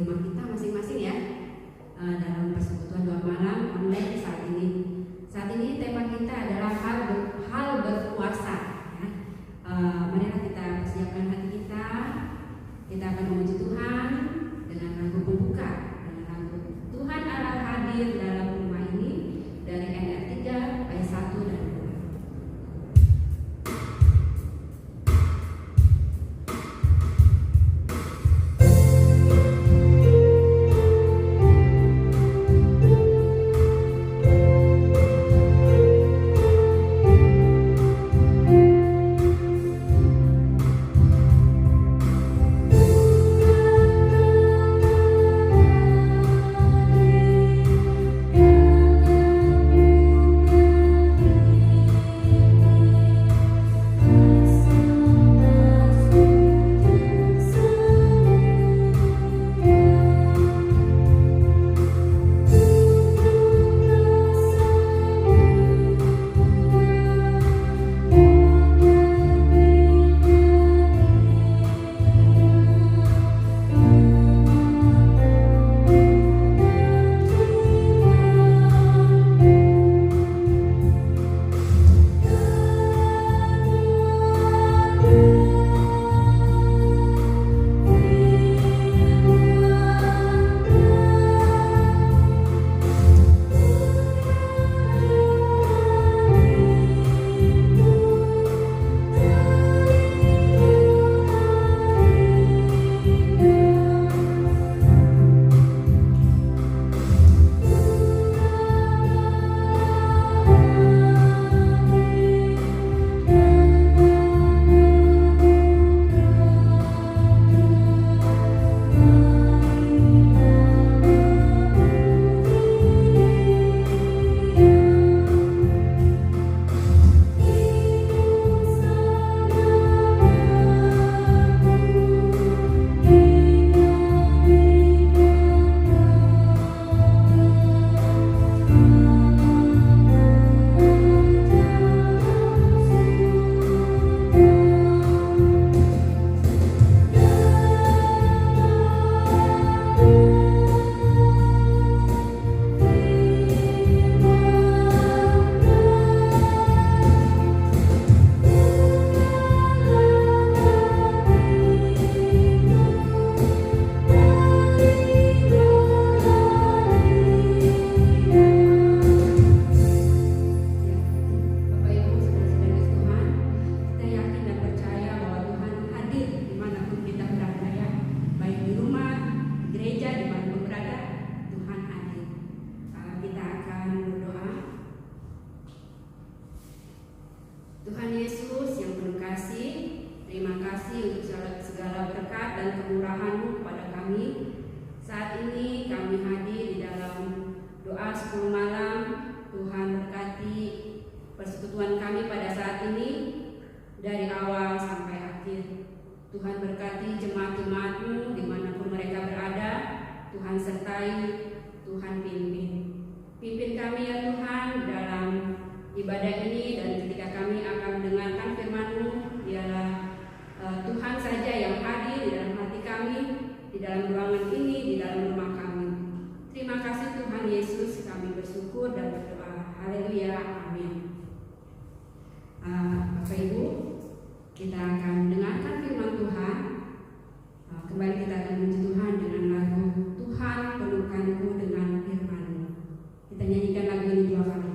rumah kita masing-masing ya, dalam persekutuan doa malam online saat ini. Saat ini tema kita adalah hal berpuasa. Ya. Marilah kita persiapkan hati kita. Kita akan memuji Tuhan dengan lagu pembuka, dengan lagu Tuhan Allah hadir dalam rumah ini dari NR 3 ayat 1 dan 2. Tuhan Yesus yang penuh kasih, terima kasih untuk segala berkat dan kemurahan-Mu kepada kami. Saat ini kami hadir di dalam doa 10 malam. Tuhan berkati persekutuan kami pada saat ini dari awal sampai akhir. Tuhan berkati jemaat-jemaat-Mu dimanapun mereka berada. Tuhan sertai, Tuhan pimpin. Pimpin kami ya Tuhan dalam ibadah ini, dan ketika kami akan mendengarkan firman-Mu, biarlah Tuhan saja yang hadir di dalam hati kami, di dalam ruangan ini, di dalam rumah kami. Terima kasih Tuhan Yesus, kami bersyukur dan berdoa. Haleluya, amin. Bapak Ibu, kita akan mendengarkan firman Tuhan. Kembali kita akan memuji Tuhan dengan lagu Tuhan penuhkanku dengan firman-Mu. Kita nyanyikan lagu ini 2 kali.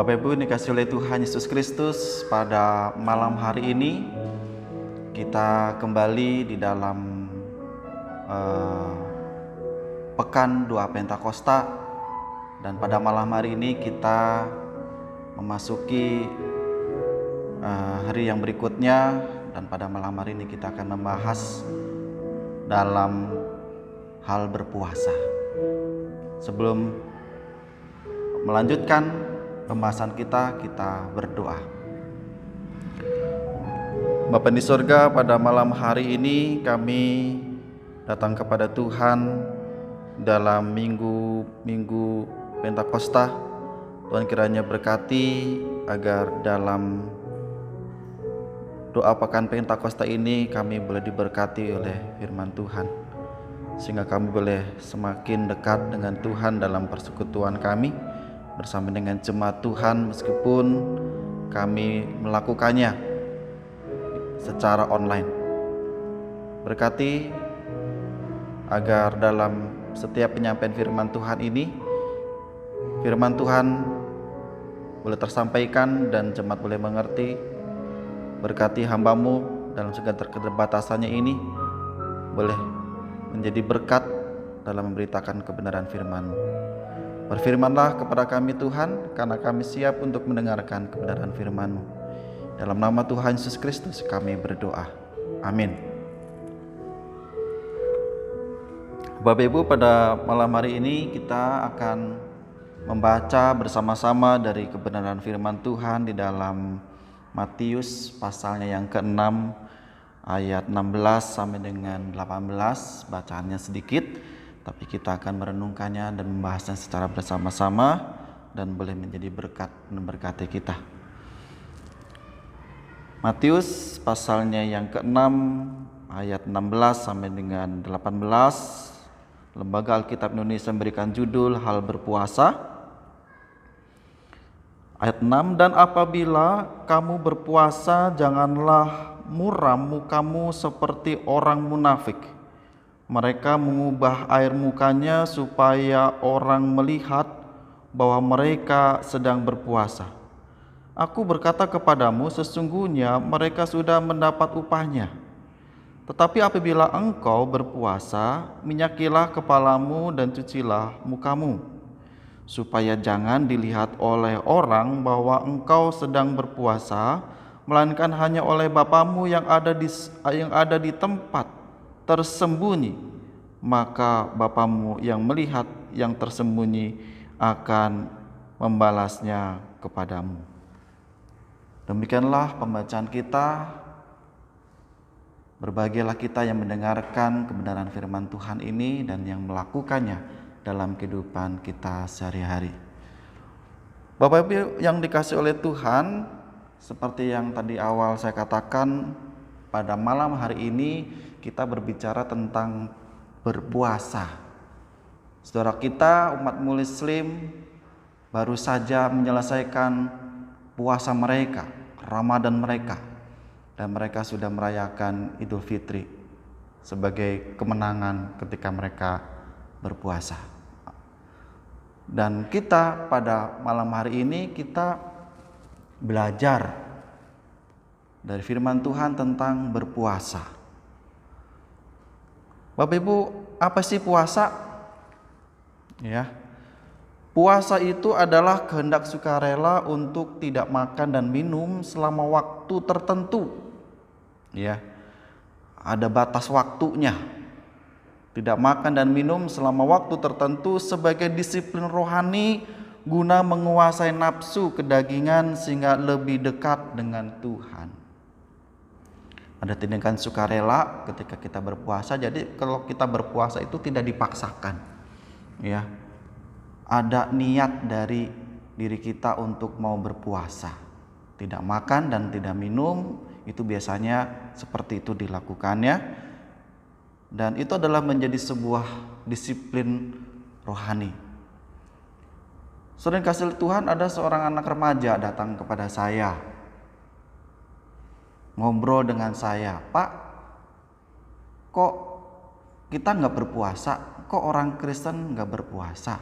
Bapak Ibu dikasihi oleh Tuhan Yesus Kristus, pada malam hari ini kita kembali di dalam Pekan Doa Pentakosta, dan pada malam hari ini kita memasuki hari yang berikutnya, dan pada malam hari ini kita akan membahas dalam hal berpuasa. Sebelum melanjutkan pembahasan kita berdoa. Bapa di sorga, pada malam hari ini kami datang kepada Tuhan dalam minggu Pentakosta. Tuhan kiranya berkati agar dalam doa Pekan Pentakosta ini kami boleh diberkati oleh firman Tuhan, sehingga kami boleh semakin dekat dengan Tuhan dalam persekutuan kami bersama dengan jemaat Tuhan, meskipun kami melakukannya secara online. Berkati agar dalam setiap penyampaian firman Tuhan ini, firman Tuhan boleh tersampaikan dan jemaat boleh mengerti. Berkati hamba-Mu dalam segala keterbatasannya ini, boleh menjadi berkat dalam memberitakan kebenaran firman-Mu. Berfirmanlah kepada kami Tuhan, karena kami siap untuk mendengarkan kebenaran firman-Mu. Dalam nama Tuhan Yesus Kristus kami berdoa. Amin. Bapak Ibu, pada malam hari ini kita akan membaca bersama-sama dari kebenaran firman Tuhan di dalam Matius pasalnya yang ke-6 ayat 16 sampai dengan 18. Bacaannya sedikit, tapi kita akan merenungkannya dan membahasnya secara bersama-sama dan boleh menjadi berkat memberkati kita. Matius pasalnya yang ke-6 ayat 16 sampai dengan 18. Lembaga Alkitab Indonesia memberikan judul Hal Berpuasa. Ayat 6, dan apabila kamu berpuasa, janganlah muram mukamu seperti orang munafik. Mereka mengubah air mukanya supaya orang melihat bahwa mereka sedang berpuasa. Aku berkata kepadamu, sesungguhnya mereka sudah mendapat upahnya. Tetapi apabila engkau berpuasa, minyakilah kepalamu dan cucilah mukamu, supaya jangan dilihat oleh orang bahwa engkau sedang berpuasa, melainkan hanya oleh Bapamu yang ada di tempat tersembunyi, maka Bapamu yang melihat yang tersembunyi akan membalasnya kepadamu. Demikianlah pembacaan kita. Berbahagialah kita yang mendengarkan kebenaran firman Tuhan ini dan yang melakukannya dalam kehidupan kita sehari-hari. Bapak Ibu yang dikasihi oleh Tuhan, seperti yang tadi awal saya katakan, pada malam hari ini kita berbicara tentang berpuasa. Saudara kita, umat Muslim, baru saja menyelesaikan puasa mereka, Ramadan mereka, dan mereka sudah merayakan Idul Fitri sebagai kemenangan ketika mereka berpuasa. Dan kita pada malam hari ini kita belajar dari firman Tuhan tentang berpuasa. Bapak Ibu, apa sih puasa? Ya. Puasa itu adalah kehendak sukarela untuk tidak makan dan minum selama waktu tertentu. Ya. Ada batas waktunya. Tidak makan dan minum selama waktu tertentu sebagai disiplin rohani guna menguasai nafsu kedagingan sehingga lebih dekat dengan Tuhan. Ada tindakan sukarela ketika kita berpuasa. Jadi kalau kita berpuasa itu tidak dipaksakan, ya. Ada niat dari diri kita untuk mau berpuasa, tidak makan dan tidak minum. Itu biasanya seperti itu dilakukannya, dan itu adalah menjadi sebuah disiplin rohani. Saudara kasih Tuhan, ada seorang anak remaja datang kepada saya, ngobrol dengan saya, Pak, kok kita nggak berpuasa? Kok orang Kristen nggak berpuasa?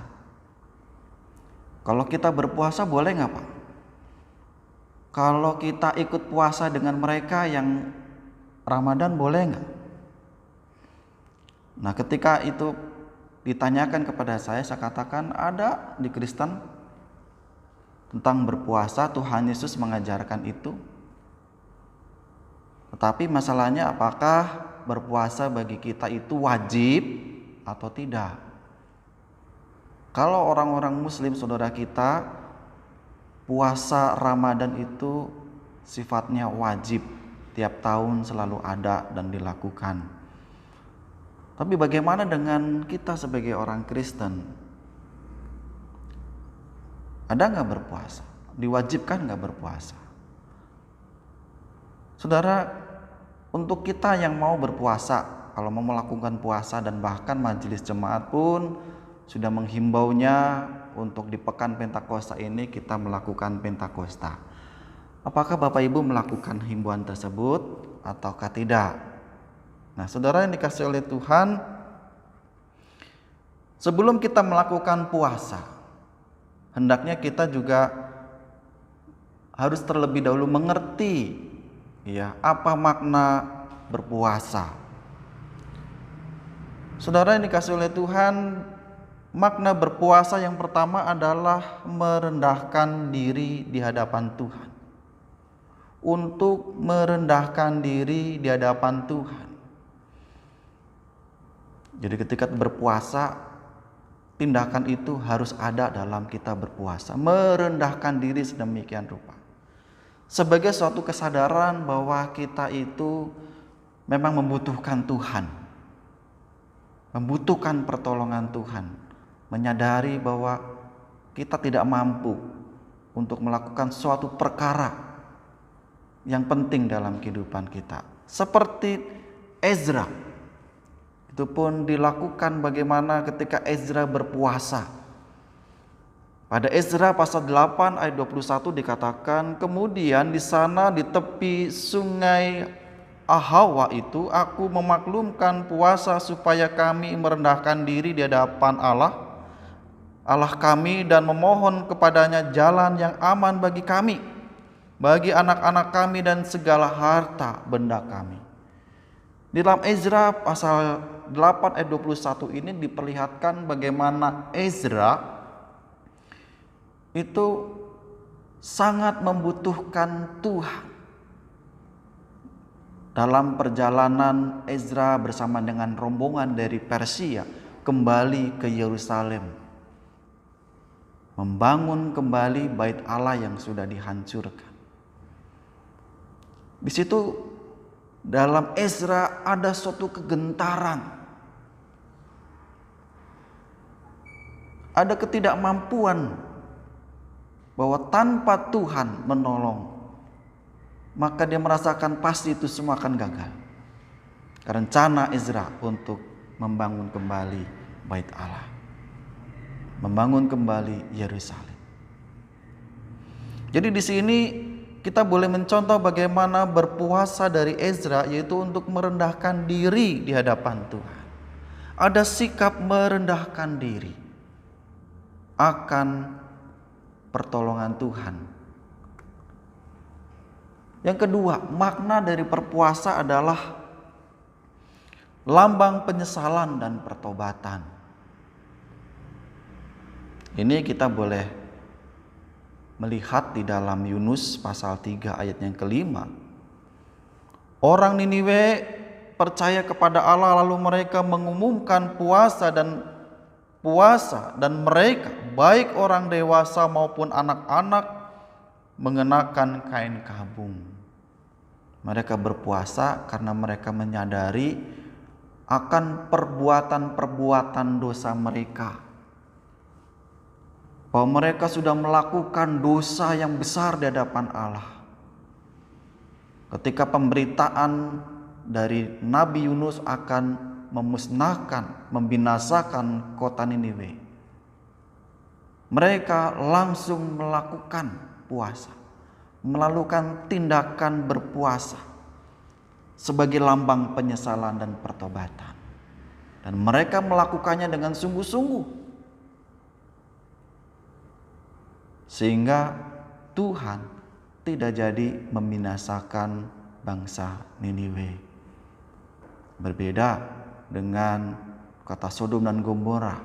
Kalau kita berpuasa boleh nggak, Pak? Kalau kita ikut puasa dengan mereka yang Ramadan boleh nggak? Nah, ketika itu ditanyakan kepada saya katakan ada di Kristen tentang berpuasa, Tuhan Yesus mengajarkan itu. Tetapi masalahnya apakah berpuasa bagi kita itu wajib atau tidak? Kalau orang-orang Muslim saudara kita, puasa Ramadan itu sifatnya wajib, tiap tahun selalu ada dan dilakukan. Tapi bagaimana dengan kita sebagai orang Kristen? Ada nggak berpuasa? Diwajibkan nggak berpuasa? Saudara, untuk kita yang mau berpuasa, kalau mau melakukan puasa dan bahkan majelis jemaat pun sudah menghimbaunya untuk di pekan Pentakosta ini kita melakukan Pentakosta. Apakah Bapak Ibu melakukan himbauan tersebut ataukah tidak? Nah, saudara yang dikasihi oleh Tuhan, sebelum kita melakukan puasa, hendaknya kita juga harus terlebih dahulu mengerti ya apa makna berpuasa. Saudara yang dikasihi oleh Tuhan, makna berpuasa yang pertama adalah merendahkan diri di hadapan Tuhan. Untuk merendahkan diri di hadapan Tuhan. Jadi ketika berpuasa, tindakan itu harus ada dalam kita berpuasa. Merendahkan diri sedemikian rupa. Sebagai suatu kesadaran bahwa kita itu memang membutuhkan Tuhan. Membutuhkan pertolongan Tuhan. Menyadari bahwa kita tidak mampu untuk melakukan suatu perkara yang penting dalam kehidupan kita. Seperti Ezra, itu pun dilakukan bagaimana ketika Ezra berpuasa. Pada Ezra pasal 8 ayat 21 dikatakan, kemudian di sana di tepi sungai Ahawa itu aku memaklumkan puasa supaya kami merendahkan diri di hadapan Allah kami dan memohon kepadanya jalan yang aman bagi kami, bagi anak-anak kami dan segala harta benda kami. Di dalam Ezra pasal 8 ayat 21 ini diperlihatkan bagaimana Ezra itu sangat membutuhkan Tuhan. Dalam perjalanan Ezra bersama dengan rombongan dari Persia kembali ke Yerusalem, membangun kembali bait Allah yang sudah dihancurkan. Di situ dalam Ezra ada suatu kegentaran. Ada ketidakmampuan bahwa tanpa Tuhan menolong, maka dia merasakan pasti itu semua akan gagal. Rencana Ezra untuk membangun kembali bait Allah, membangun kembali Yerusalem. Jadi di sini kita boleh mencontoh bagaimana berpuasa dari Ezra, yaitu untuk merendahkan diri di hadapan Tuhan. Ada sikap merendahkan diri akan pertolongan Tuhan. Yang kedua, makna dari berpuasa adalah lambang penyesalan dan pertobatan. Ini kita boleh melihat di dalam Yunus pasal 3 ayat yang kelima. Orang Niniwe percaya kepada Allah lalu mereka mengumumkan puasa dan mereka baik orang dewasa maupun anak-anak mengenakan kain kabung. Mereka berpuasa karena mereka menyadari akan perbuatan-perbuatan dosa mereka. Bahwa mereka sudah melakukan dosa yang besar di hadapan Allah. Ketika pemberitaan dari Nabi Yunus akan memusnahkan, membinasakan kota Niniwe, mereka langsung melakukan puasa, melakukan tindakan berpuasa sebagai lambang penyesalan dan pertobatan. Dan mereka melakukannya dengan sungguh-sungguh. Sehingga Tuhan tidak jadi membinasakan bangsa Niniwe. Berbeda dengan kota Sodom dan Gomora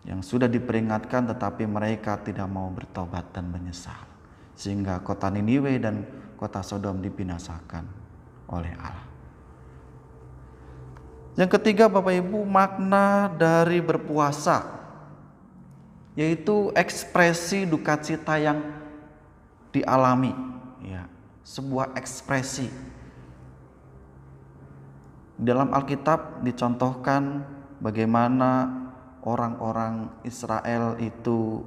yang sudah diperingatkan tetapi mereka tidak mau bertobat dan menyesal, sehingga kota Niniwe dan kota Sodom dibinasakan oleh Allah. Yang ketiga, Bapak Ibu, makna dari berpuasa, yaitu ekspresi duka cita yang dialami, ya, sebuah ekspresi. Dalam Alkitab dicontohkan bagaimana orang-orang Israel itu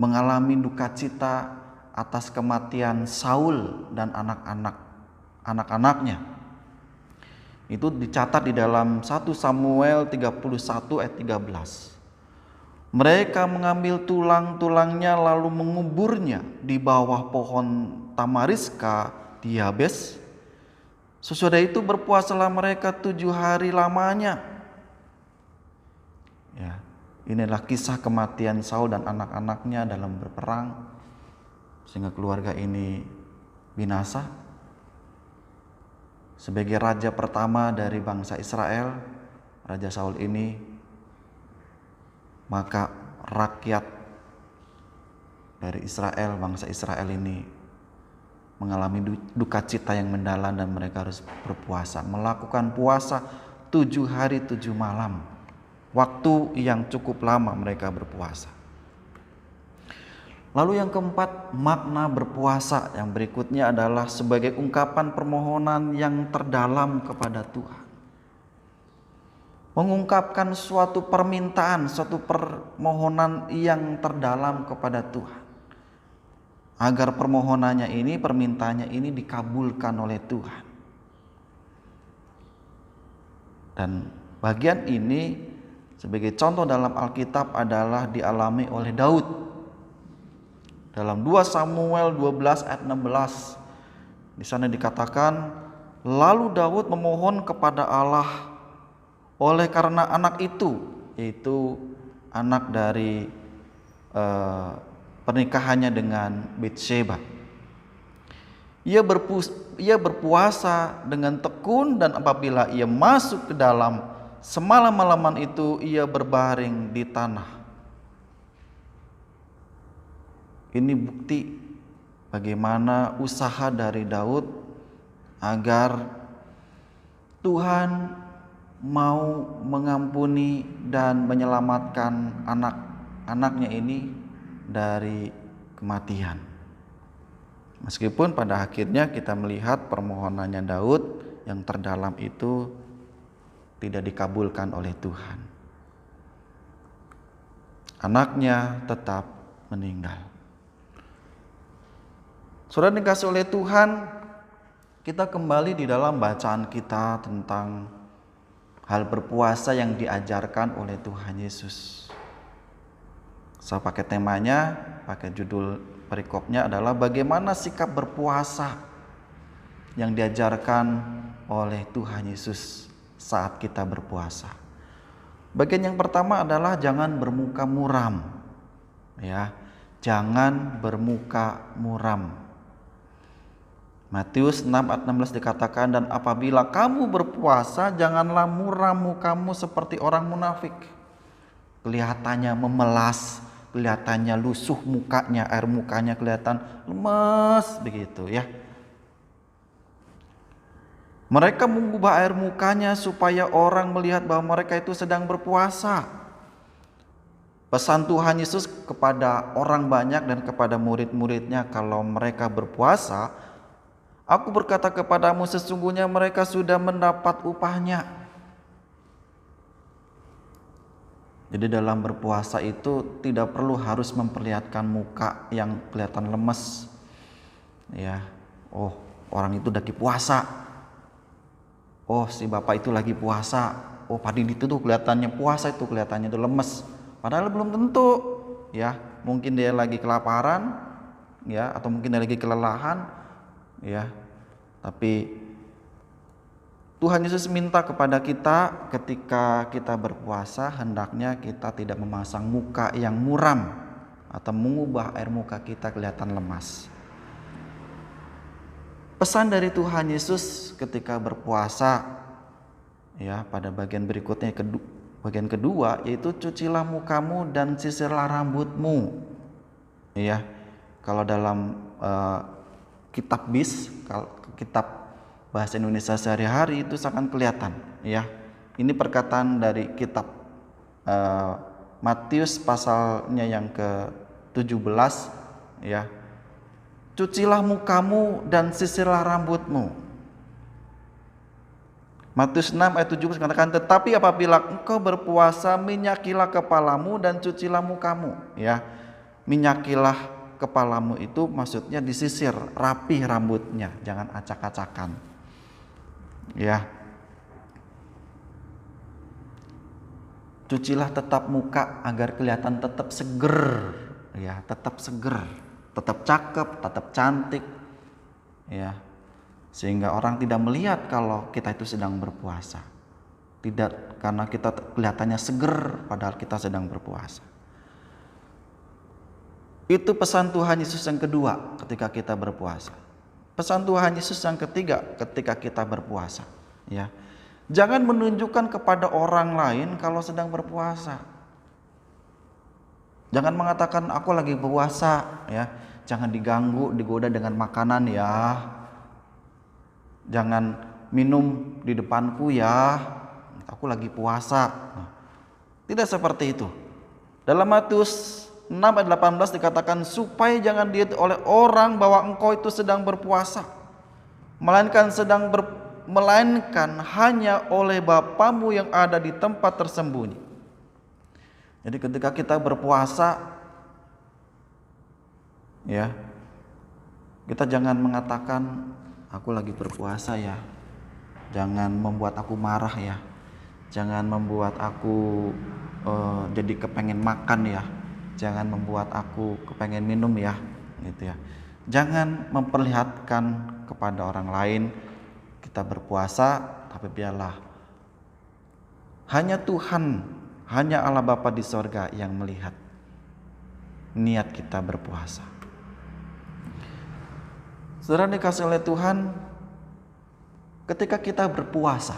mengalami duka cita atas kematian Saul dan anak-anaknya. Itu dicatat di dalam 1 Samuel 31 ayat 13. Mereka mengambil tulang-tulangnya lalu menguburnya di bawah pohon tamariska di Yabes. Sesudah itu berpuasalah mereka 7 hari lamanya. Ya, inilah kisah kematian Saul dan anak-anaknya dalam berperang, sehingga keluarga ini binasa. Sebagai raja pertama dari bangsa Israel, Raja Saul ini, maka rakyat dari Israel, bangsa Israel ini mengalami duka cita yang mendalam dan mereka harus berpuasa, melakukan puasa 7 hari 7 malam. Waktu yang cukup lama mereka berpuasa. Lalu yang keempat, makna berpuasa yang berikutnya adalah sebagai ungkapan permohonan yang terdalam kepada Tuhan. Mengungkapkan suatu permintaan, suatu permohonan yang terdalam kepada Tuhan, agar permohonannya ini, permintaannya ini dikabulkan oleh Tuhan. Dan bagian ini sebagai contoh dalam Alkitab adalah dialami oleh Daud. Dalam 2 Samuel 12 ayat 16, di sana dikatakan, lalu Daud memohon kepada Allah oleh karena anak itu, yaitu anak dari pernikahannya dengan Batsheba. Ia berpuasa dengan tekun, dan apabila ia masuk ke dalam semalam-malaman itu, ia berbaring di tanah. Ini bukti bagaimana usaha dari Daud agar Tuhan mau mengampuni dan menyelamatkan anak-anaknya ini dari kematian. Meskipun pada akhirnya kita melihat permohonannya Daud yang terdalam itu tidak dikabulkan oleh Tuhan. Anaknya tetap meninggal. Saudara dikasih oleh Tuhan, kita kembali di dalam bacaan kita tentang hal berpuasa yang diajarkan oleh Tuhan Yesus. Saya pakai temanya, pakai judul perikopnya adalah bagaimana sikap berpuasa yang diajarkan oleh Tuhan Yesus saat kita berpuasa. Bagian yang pertama adalah jangan bermuka muram. Ya, jangan bermuka muram. Matius 6 ayat 16 dikatakan, dan apabila kamu berpuasa, janganlah muram mukamu seperti orang munafik. Kelihatannya memelas, kelihatannya lusuh mukanya, air mukanya kelihatan lemas begitu ya. Mereka mengubah air mukanya supaya orang melihat bahwa mereka itu sedang berpuasa. Pesan Tuhan Yesus kepada orang banyak dan kepada murid-muridnya, kalau mereka berpuasa, aku berkata kepadamu, sesungguhnya mereka sudah mendapat upahnya. Jadi dalam berpuasa itu tidak perlu harus memperlihatkan muka yang kelihatan lemes. Ya, oh orang itu lagi puasa. Oh si bapak itu lagi puasa. Oh Pak Didi itu tuh kelihatannya puasa, itu kelihatannya itu lemes. Padahal belum tentu. Ya, mungkin dia lagi kelaparan, ya, atau mungkin dia lagi kelelahan, ya. Tapi Tuhan Yesus minta kepada kita ketika kita berpuasa, hendaknya kita tidak memasang muka yang muram atau mengubah air muka kita kelihatan lemas. Pesan dari Tuhan Yesus ketika berpuasa, ya, pada bagian berikutnya, bagian kedua, yaitu cucilah mukamu dan sisirlah rambutmu. Ya, kalau dalam kitab BIS, kitab bahasa Indonesia sehari-hari itu sangat kelihatan. Ya, ini perkataan dari kitab Matius pasalnya yang ke-17, ya. Cucilah mukamu dan sisirlah rambutmu. Matius 6 ayat 17 mengatakan, tetapi apabila engkau berpuasa, minyakilah kepalamu dan cucilah mukamu. Ya, minyakilah kepalamu itu maksudnya disisir, rapi rambutnya, jangan acak-acakan. Ya. Cucilah tetap muka agar kelihatan tetap seger, ya, tetap seger, tetap cakep, tetap cantik, ya, sehingga orang tidak melihat kalau kita itu sedang berpuasa, tidak karena kita kelihatannya seger padahal kita sedang berpuasa. Itu pesan Tuhan Yesus yang kedua ketika kita berpuasa. Pesan Tuhan Yesus yang ketiga ketika kita berpuasa, ya, jangan menunjukkan kepada orang lain kalau sedang berpuasa. Jangan mengatakan aku lagi puasa, ya. Jangan diganggu, digoda dengan makanan, ya. Jangan minum di depanku, ya. Aku lagi puasa. Tidak seperti itu. Dalam Matius 6 ayat 18 dikatakan, supaya jangan dilihat oleh orang bahwa engkau itu sedang berpuasa, melainkan hanya oleh Bapamu yang ada di tempat tersembunyi. Jadi ketika kita berpuasa, ya, kita jangan mengatakan aku lagi berpuasa, ya. Jangan membuat aku marah, ya. Jangan membuat aku jadi kepengen makan, ya. Jangan membuat aku kepengen minum, ya, gitu, ya. Jangan memperlihatkan kepada orang lain kita berpuasa, tapi biarlah hanya Tuhan, hanya Allah Bapa di sorga yang melihat niat kita berpuasa. Saudara dikasih oleh Tuhan, ketika kita berpuasa,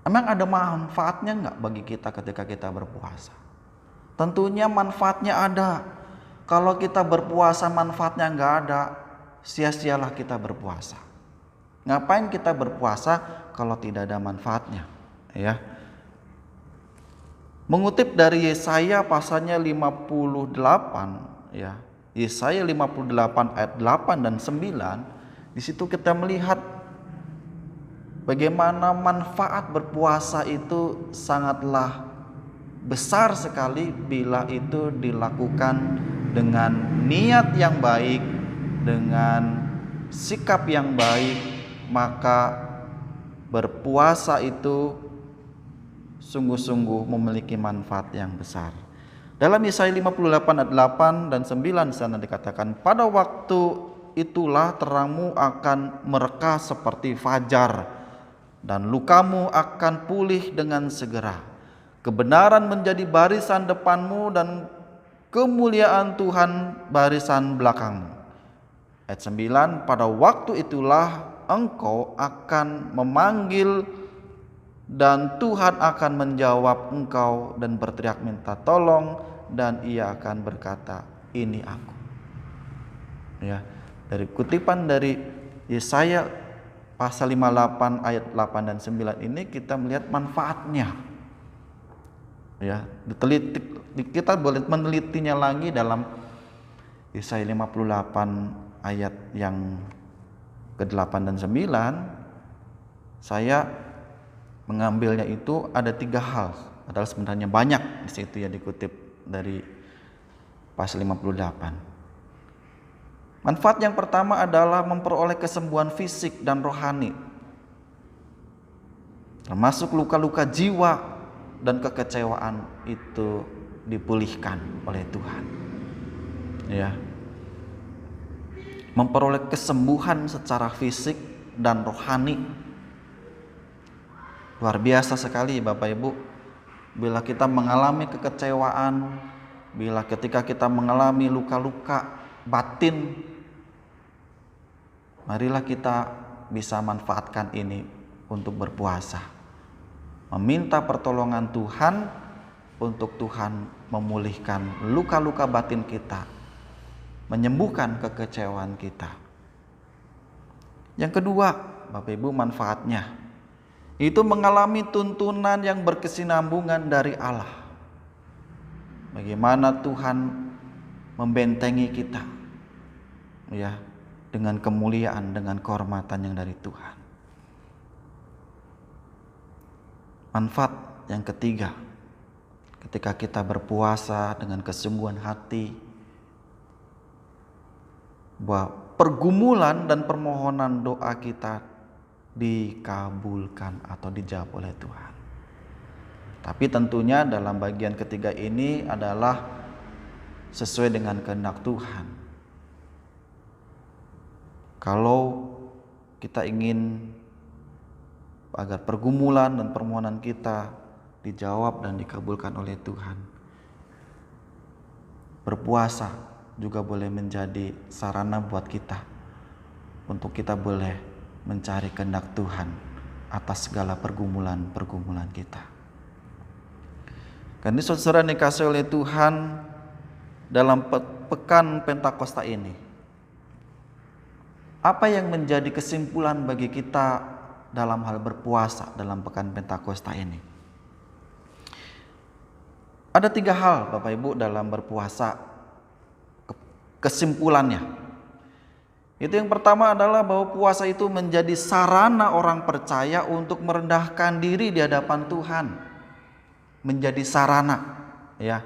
emang ada manfaatnya enggak bagi kita ketika kita berpuasa? Tentunya manfaatnya ada. Kalau kita berpuasa manfaatnya enggak ada, sia-sialah kita berpuasa. Ngapain kita berpuasa kalau tidak ada manfaatnya, ya? Mengutip dari Yesaya pasalnya 58, ya. Yesaya 58 ayat 8 dan 9, di situ kita melihat bagaimana manfaat berpuasa itu sangatlah besar sekali bila itu dilakukan dengan niat yang baik, dengan sikap yang baik, maka berpuasa itu sungguh-sungguh memiliki manfaat yang besar. Dalam Yesaya 58 ayat 8 dan 9 di sana dikatakan, pada waktu itulah terangmu akan mereka seperti fajar dan lukamu akan pulih dengan segera. Kebenaran menjadi barisan depanmu dan kemuliaan Tuhan barisan belakangmu. Ayat 9, pada waktu itulah engkau akan memanggil dan Tuhan akan menjawab engkau dan berteriak minta tolong, dan ia akan berkata, ini aku. Ya, dari kutipan dari Yesaya pasal 58 ayat 8 dan 9 ini kita melihat manfaatnya. Ya, kita boleh menelitinya lagi dalam Yesaya 58 ayat yang ke-8 dan 9. Saya mengambilnya itu ada 3 hal, padahal sebenarnya banyak di situ ya dikutip dari pasal 58. Manfaat yang pertama adalah memperoleh kesembuhan fisik dan rohani, termasuk luka-luka jiwa dan kekecewaan itu dipulihkan oleh Tuhan. Ya, memperoleh kesembuhan secara fisik dan rohani. Luar biasa sekali Bapak Ibu, bila kita mengalami kekecewaan, bila ketika kita mengalami luka-luka batin, Marilah kita bisa manfaatkan ini untuk berpuasa, meminta pertolongan Tuhan untuk Tuhan memulihkan luka-luka batin kita, menyembuhkan kekecewaan kita. Yang kedua, Bapak Ibu, manfaatnya itu mengalami tuntunan yang berkesinambungan dari Allah. Bagaimana Tuhan membentengi kita, ya, dengan kemuliaan, dengan kehormatan yang dari Tuhan. Manfaat yang ketiga, ketika kita berpuasa dengan kesungguhan hati, bahwa pergumulan dan permohonan doa kita dikabulkan atau dijawab oleh Tuhan. Tapi tentunya dalam bagian ketiga ini adalah sesuai dengan kehendak Tuhan. Kalau kita ingin agar pergumulan dan permohonan kita dijawab dan dikabulkan oleh Tuhan, berpuasa juga boleh menjadi sarana buat kita untuk kita boleh mencari kehendak Tuhan atas segala pergumulan-pergumulan kita. Karena saudara dikasihi oleh Tuhan, dalam pekan Pentakosta ini, apa yang menjadi kesimpulan bagi kita dalam hal berpuasa dalam pekan Pentakosta ini? Ada 3 hal Bapak Ibu dalam berpuasa, kesimpulannya. Itu yang pertama adalah bahwa puasa itu menjadi sarana orang percaya untuk merendahkan diri di hadapan Tuhan. Menjadi sarana, ya.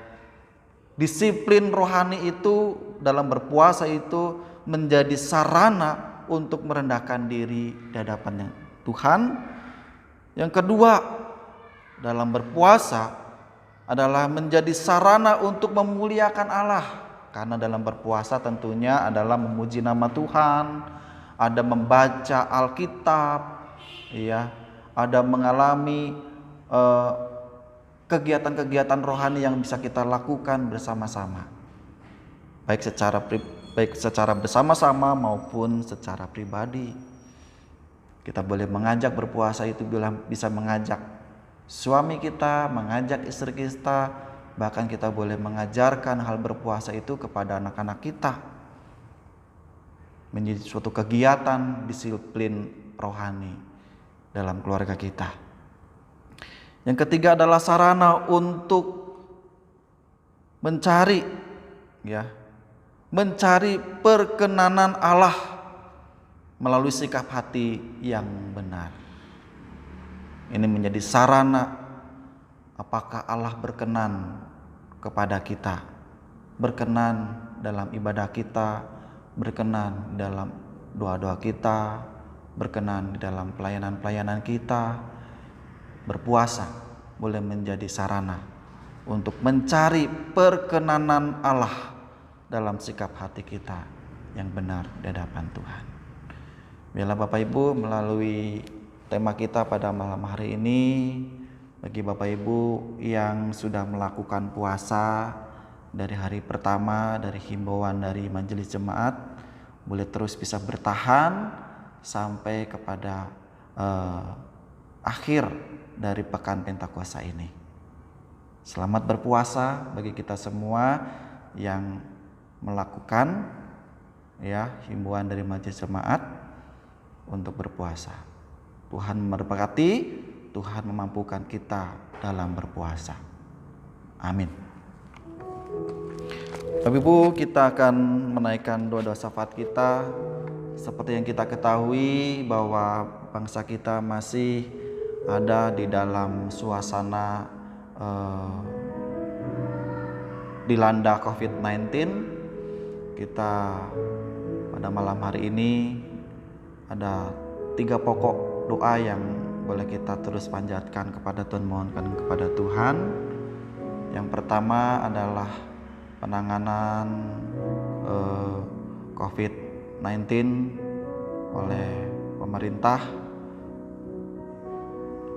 Disiplin rohani itu dalam berpuasa itu menjadi sarana untuk merendahkan diri di hadapan Tuhan. Yang kedua, dalam berpuasa adalah menjadi sarana untuk memuliakan Allah. Karena dalam berpuasa tentunya adalah memuji nama Tuhan, ada membaca Alkitab, ya, ada mengalami kegiatan-kegiatan rohani yang bisa kita lakukan bersama-sama, baik secara bersama-sama maupun secara pribadi. Kita boleh mengajak berpuasa itu bisa mengajak suami kita, mengajak istri kita, bahkan kita boleh mengajarkan hal berpuasa itu kepada anak-anak kita, menjadi suatu kegiatan disiplin rohani dalam keluarga kita. Yang ketiga adalah sarana untuk mencari perkenanan Allah melalui sikap hati yang benar. Ini menjadi sarana apakah Allah berkenan kepada kita, berkenan dalam ibadah kita, berkenan dalam doa-doa kita, berkenan di dalam pelayanan-pelayanan kita. Berpuasa boleh menjadi sarana untuk mencari perkenanan Allah dalam sikap hati kita yang benar di hadapan Tuhan. Biarlah Bapak Ibu melalui tema kita pada malam hari ini, bagi Bapak Ibu yang sudah melakukan puasa dari hari pertama, dari himbauan dari majelis jemaat, boleh terus bisa bertahan sampai kepada akhir dari pekan Pentakosta ini. Selamat berpuasa bagi kita semua yang melakukan himbauan dari majelis jemaat untuk berpuasa. Tuhan memberkati, Tuhan memampukan kita dalam berpuasa. Amin. Bapak Ibu, kita akan menaikkan doa-doa syafaat kita. Seperti yang kita ketahui bahwa bangsa kita masih ada di dalam suasana dilanda COVID-19. Kita pada malam hari ini ada 3 pokok doa yang boleh kita terus panjatkan kepada Tuhan, mohonkan kepada Tuhan. Yang pertama adalah penanganan COVID-19 oleh pemerintah.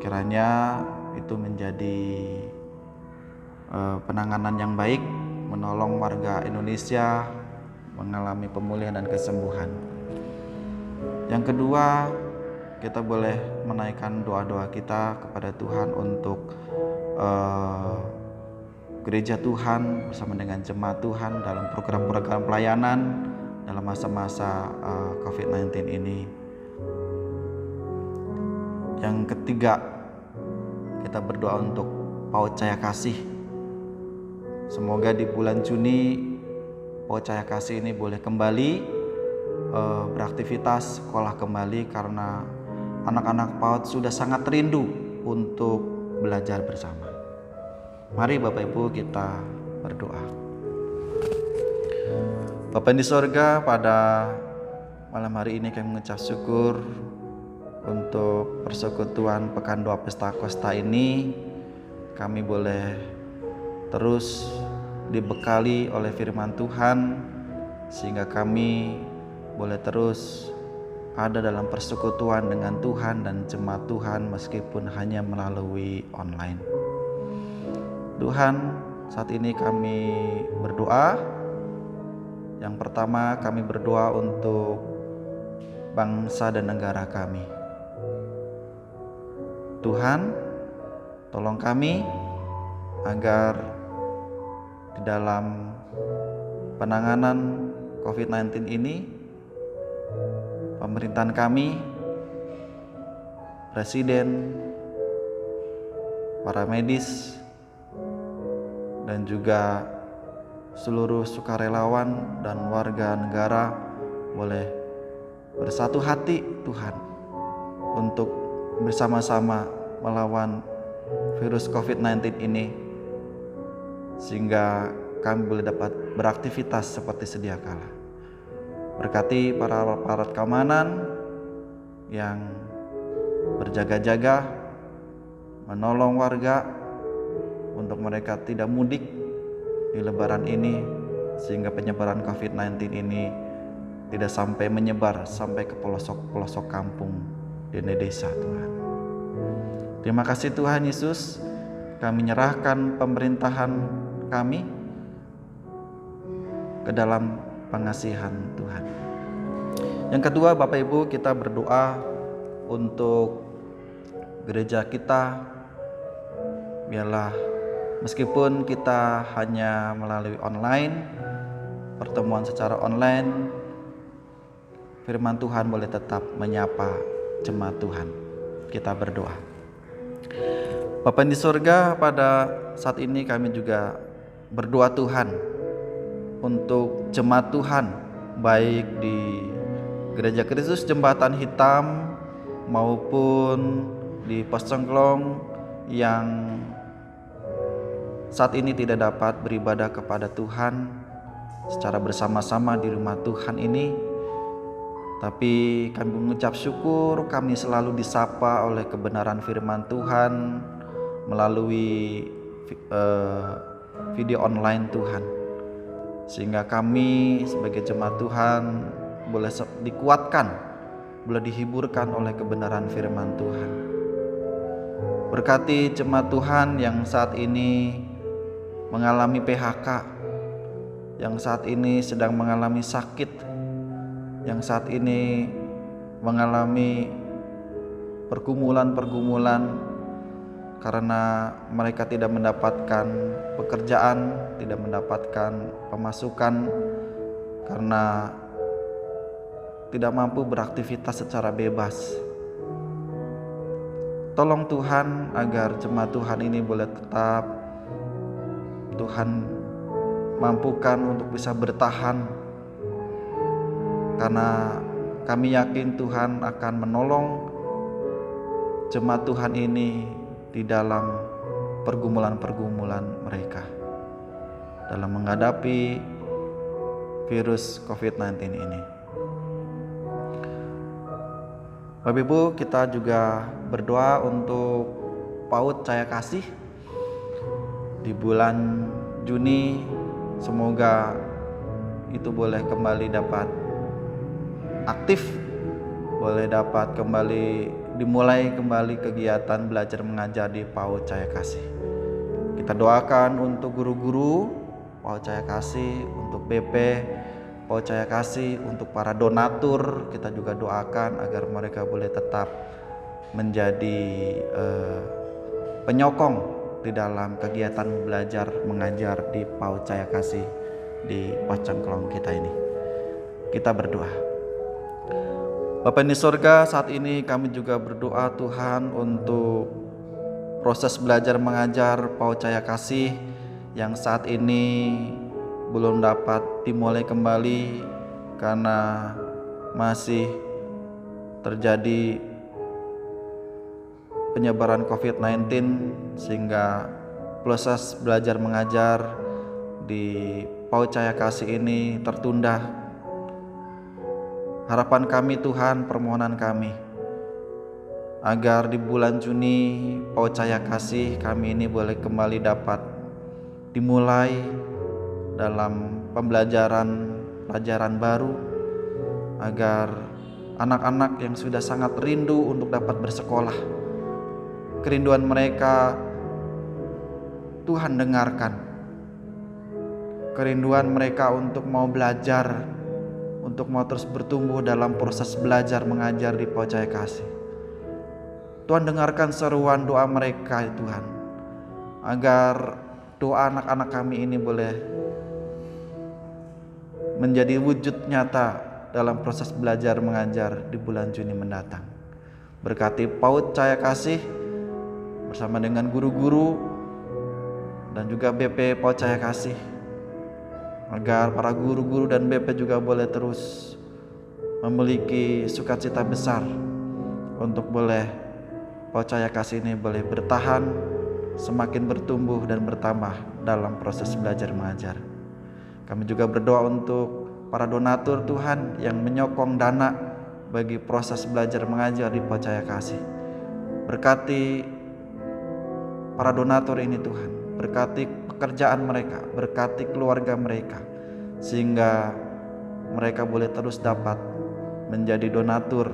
Kiranya itu menjadi penanganan yang baik, menolong warga Indonesia mengalami pemulihan dan kesembuhan. Yang kedua, kita boleh menaikkan doa-doa kita kepada Tuhan untuk gereja Tuhan bersama dengan jemaat Tuhan dalam program-program pelayanan dalam masa-masa COVID-19 ini. Yang ketiga, kita berdoa untuk PAUD Cahaya Kasih. Semoga di bulan Juni PAUD Cahaya Kasih ini boleh kembali beraktivitas sekolah kembali, karena anak-anak PAUD sudah sangat rindu untuk belajar bersama. Mari Bapak Ibu kita berdoa. Bapa di sorga, pada malam hari ini kami mengucap syukur untuk persekutuan Pekan Doa Pesta Kosta ini. Kami boleh terus dibekali oleh firman Tuhan, sehingga kami boleh terus ada dalam persekutuan dengan Tuhan dan jemaat Tuhan meskipun hanya melalui online. Tuhan, saat ini kami berdoa. Yang pertama, kami berdoa untuk bangsa dan negara kami. Tuhan, tolong kami agar di dalam penanganan COVID-19 ini, pemerintahan kami, presiden, para medis, dan juga seluruh sukarelawan dan warga negara boleh bersatu hati Tuhan untuk bersama-sama melawan virus COVID-19 ini, sehingga kami boleh dapat beraktivitas seperti sedia kala. Berkati para aparat keamanan yang berjaga-jaga menolong warga untuk mereka tidak mudik di Lebaran ini, sehingga penyebaran COVID-19 ini tidak sampai menyebar sampai ke pelosok-pelosok kampung dan desa. Tuhan, terima kasih Tuhan Yesus. Kami menyerahkan pemerintahan kami ke dalam pengasihan Tuhan. Yang kedua, Bapak Ibu, kita berdoa untuk gereja kita. Biarlah meskipun kita hanya melalui online, pertemuan secara online, firman Tuhan boleh tetap menyapa jemaat Tuhan. Kita berdoa. Bapa di sorga, pada saat ini kami juga berdoa Tuhan untuk jemaat Tuhan, baik di Gereja Kristus Jembatan Hitam maupun di Poscengklong yang saat ini tidak dapat beribadah kepada Tuhan secara bersama-sama di rumah Tuhan ini. Tapi kami mengucap syukur, kami selalu disapa oleh kebenaran firman Tuhan melalui video online Tuhan, sehingga kami sebagai jemaat Tuhan boleh dikuatkan, boleh dihiburkan oleh kebenaran firman Tuhan. Berkati jemaat Tuhan yang saat ini mengalami PHK, yang saat ini sedang mengalami sakit, yang saat ini mengalami pergumulan karena mereka tidak mendapatkan pekerjaan, tidak mendapatkan pemasukan, karena tidak mampu beraktivitas secara bebas. Tolong Tuhan agar jemaat Tuhan ini boleh tetap Tuhan mampukan untuk bisa bertahan, karena kami yakin Tuhan akan menolong jemaat Tuhan ini di dalam pergumulan-pergumulan mereka dalam menghadapi virus COVID-19 ini. Bapak Ibu, kita juga berdoa untuk PAUD Cahaya Kasih di bulan Juni. Semoga itu boleh kembali dapat aktif, boleh dapat kembali dimulai kembali kegiatan belajar mengajar di PAUD Cahaya Kasih. Kita doakan untuk guru-guru PAUD Cahaya Kasih, untuk BP, Paut Cahaya Kasih, untuk para donatur kita juga doakan agar mereka boleh tetap menjadi penyokong di dalam kegiatan belajar mengajar di Paut Cahaya Kasih di Pacangkelong kita ini. Kita berdoa. Bapa di sorga, saat ini kami juga berdoa Tuhan untuk proses belajar mengajar Paut Cahaya Kasih yang saat ini belum dapat dimulai kembali karena masih terjadi penyebaran COVID-19, sehingga proses belajar mengajar di Paut Cahaya Kasih ini tertunda. Harapan kami Tuhan, permohonan kami agar di bulan Juni Paut Cahaya Kasih kami ini boleh kembali dapat dimulai dalam pelajaran baru, agar anak-anak yang sudah sangat rindu untuk dapat bersekolah, kerinduan mereka Tuhan dengarkan, kerinduan mereka untuk mau belajar, untuk mau terus bertumbuh dalam proses belajar mengajar di Paut Cahaya Kasih. Tuhan dengarkan seruan doa mereka Tuhan, agar doa anak-anak kami ini boleh menjadi wujud nyata dalam proses belajar mengajar di bulan Juni mendatang. Berkati Paut Cahaya Kasih bersama dengan guru-guru dan juga BP Paut Cahaya Kasih, agar para guru-guru dan BP juga boleh terus memiliki sukacita besar untuk boleh Paut Cahaya Kasih ini boleh bertahan, semakin bertumbuh dan bertambah dalam proses belajar mengajar. Kami juga berdoa untuk para donatur Tuhan yang menyokong dana bagi proses belajar mengajar di Paut Cahaya Kasih. Berkati para donatur ini Tuhan, berkati pekerjaan mereka, berkati keluarga mereka, sehingga mereka boleh terus dapat menjadi donatur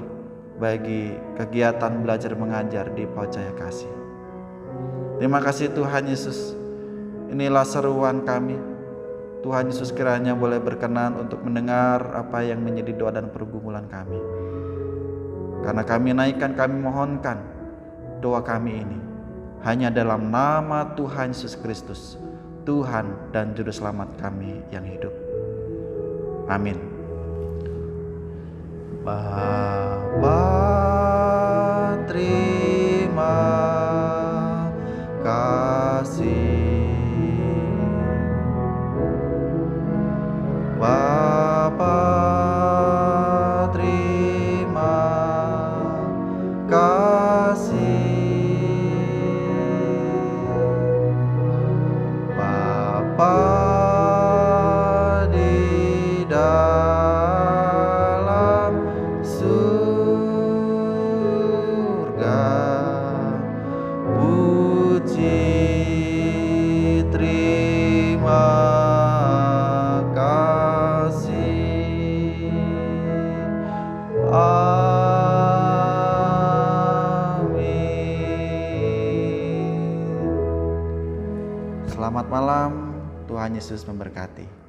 bagi kegiatan belajar mengajar di Paut Cahaya Kasih. Terima kasih Tuhan Yesus. Inilah seruan kami. Tuhan Yesus kiranya boleh berkenan untuk mendengar apa yang menjadi doa dan pergumulan kami. Karena kami naikkan, kami mohonkan doa kami ini hanya dalam nama Tuhan Yesus Kristus, Tuhan dan Juru Selamat kami yang hidup. Amin. Bapa, terima kasih. Bapa, terima kasih. Bapa di dalam surga, puji terima Amin. Selamat malam, Tuhan Yesus memberkati.